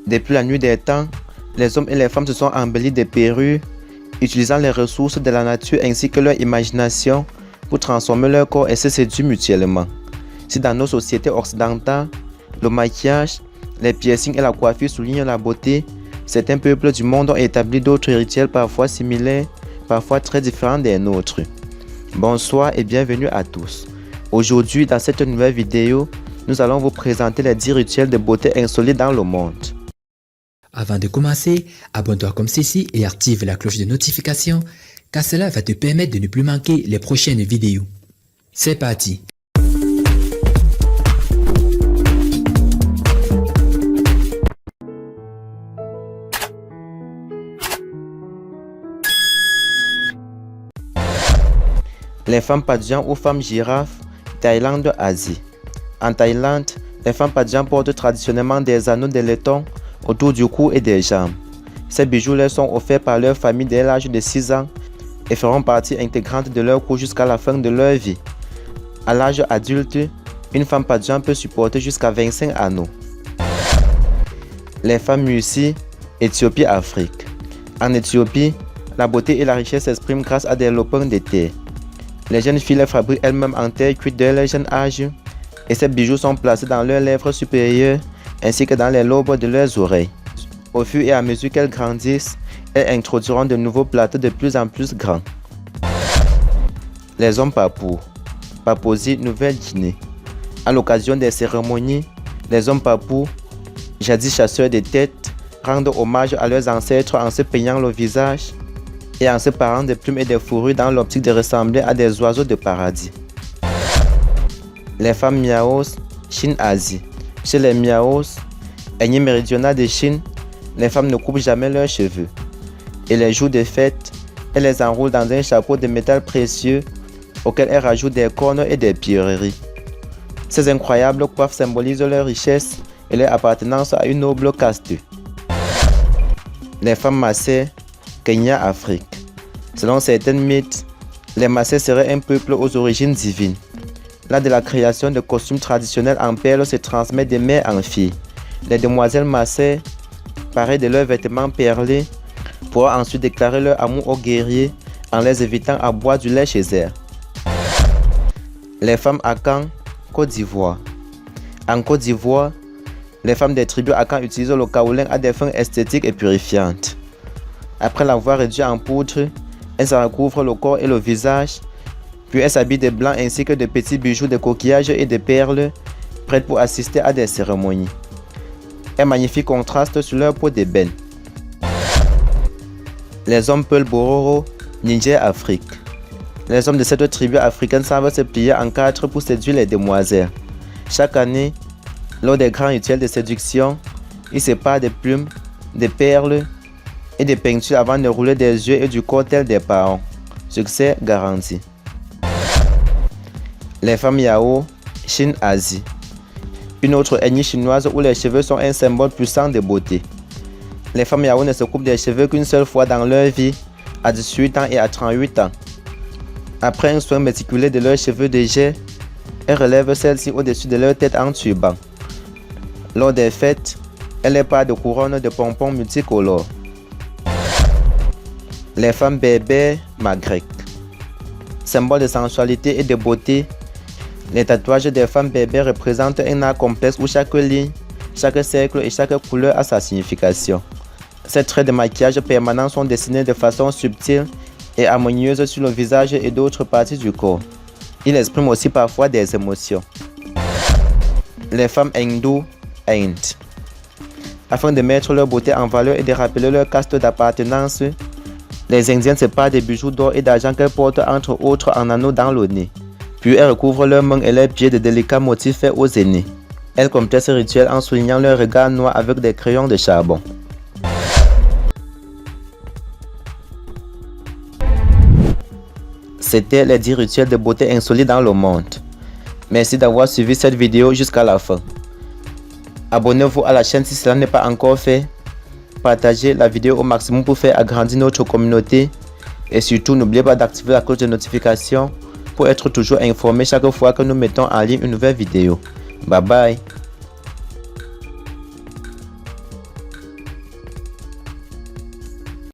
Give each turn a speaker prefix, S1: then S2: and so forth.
S1: Depuis la nuit des temps, les hommes et les femmes se sont embellis de perruques, utilisant les ressources de la nature ainsi que leur imagination pour transformer leur corps et se séduire mutuellement. Si dans nos sociétés occidentales, le maquillage, les piercings et la coiffure soulignent la beauté, certains peuples du monde ont établi d'autres rituels parfois similaires, parfois très différents des nôtres. Bonsoir et bienvenue à tous. Aujourd'hui, dans cette nouvelle vidéo, nous allons vous présenter les 10 rituels de beauté insolites dans le monde.
S2: Avant de commencer, abonne-toi comme ceci et active la cloche de notification car cela va te permettre de ne plus manquer les prochaines vidéos. C'est parti!
S1: Les femmes Padjan ou femmes girafes, Thaïlande, Asie. En Thaïlande, les femmes Padjan portent traditionnellement des anneaux de laiton autour du cou et des jambes. Ces bijoux leur sont offerts par leur famille dès l'âge de 6 ans et feront partie intégrante de leur cours jusqu'à la fin de leur vie. À l'âge adulte, une femme Padjan peut supporter jusqu'à 25 anneaux. Les femmes Musi, Éthiopie, Afrique. En Éthiopie, la beauté et la richesse s'expriment grâce à des lopins de terre. Les jeunes filles les fabriquent elles-mêmes en terre cuite dès leur jeune âge et ces bijoux sont placés dans leurs lèvres supérieures ainsi que dans les lobes de leurs oreilles. Au fur et à mesure qu'elles grandissent, elles introduiront de nouveaux plateaux de plus en plus grands. Les hommes papous, Papouasie, Nouvelle-Guinée. À l'occasion des cérémonies, les hommes papous, jadis chasseurs de têtes, rendent hommage à leurs ancêtres en se peignant le visage et en se parant de plumes et de fourrures dans l'optique de ressembler à des oiseaux de paradis. Les femmes Miaos, Chine-Asie. Chez les Miaos, ethnie méridionale de Chine, les femmes ne coupent jamais leurs cheveux. Et les jours de fête, elles les enroulent dans un chapeau de métal précieux auquel elles rajoutent des cornes et des pierreries. Ces incroyables coiffes symbolisent leur richesse et leur appartenance à une noble caste. Les femmes Massai, Kenya, Afrique. Selon certains mythes, les Massai seraient un peuple aux origines divines. L'art de la création de costumes traditionnels en perles se transmet de mère en fille. Les demoiselles Massai, parées de leurs vêtements perlés, pourront ensuite déclarer leur amour aux guerriers en les invitant à boire du lait chez elles. Les femmes Akan, Côte d'Ivoire. En Côte d'Ivoire, les femmes des tribus Akan utilisent le kaolin à des fins esthétiques et purifiantes. Après l'avoir réduit en poudre, elles en recouvrent le corps et le visage, puis elles s'habillent de blanc ainsi que de petits bijoux de coquillages et de perles, prêtes pour assister à des cérémonies. Un magnifique contraste sur leur peau d'ébène. Les hommes Peul Bororo, Niger, Afrique. Les hommes de cette tribu africaine savent se plier en 4 pour séduire les demoiselles. Chaque année, lors des grands rituels de séduction, ils se parent des plumes, des perles et des peintures avant de rouler des yeux et du corps tels des parents. Succès garanti. Les femmes Yao, Chine-Asie. Une autre ethnie chinoise où les cheveux sont un symbole puissant de beauté. Les femmes Yao ne se coupent des cheveux qu'une seule fois dans leur vie, à 18 ans et à 38 ans. Après un soin méticuleux de leurs cheveux de jet, elles relèvent celles-ci au-dessus de leur tête en turban. Lors des fêtes, elles les parent de couronnes de pompons multicolores. Les femmes berbères, Maghreb. Symbole de sensualité et de beauté, les tatouages des femmes berbères représentent un art complexe où chaque ligne, chaque cercle et chaque couleur a sa signification. Ces traits de maquillage permanents sont dessinés de façon subtile et harmonieuse sur le visage et d'autres parties du corps. Ils expriment aussi parfois des émotions. Les femmes hindoues, Inde. Afin de mettre leur beauté en valeur et de rappeler leur caste d'appartenance, les Indiens se parent des bijoux d'or et d'argent qu'elles portent entre autres en anneaux dans le nez. Puis elles recouvrent leurs mains et leurs pieds de délicats motifs faits aux aînés. Elles complètent ce rituel en soulignant leur regard noir avec des crayons de charbon. C'était les 10 rituels de beauté insolites dans le monde. Merci d'avoir suivi cette vidéo jusqu'à la fin. Abonnez-vous à la chaîne si cela n'est pas encore fait. Partagez la vidéo au maximum pour faire agrandir notre communauté. Et surtout, n'oubliez pas d'activer la cloche de notification pour être toujours informé chaque fois que nous mettons en ligne une nouvelle vidéo. Bye bye.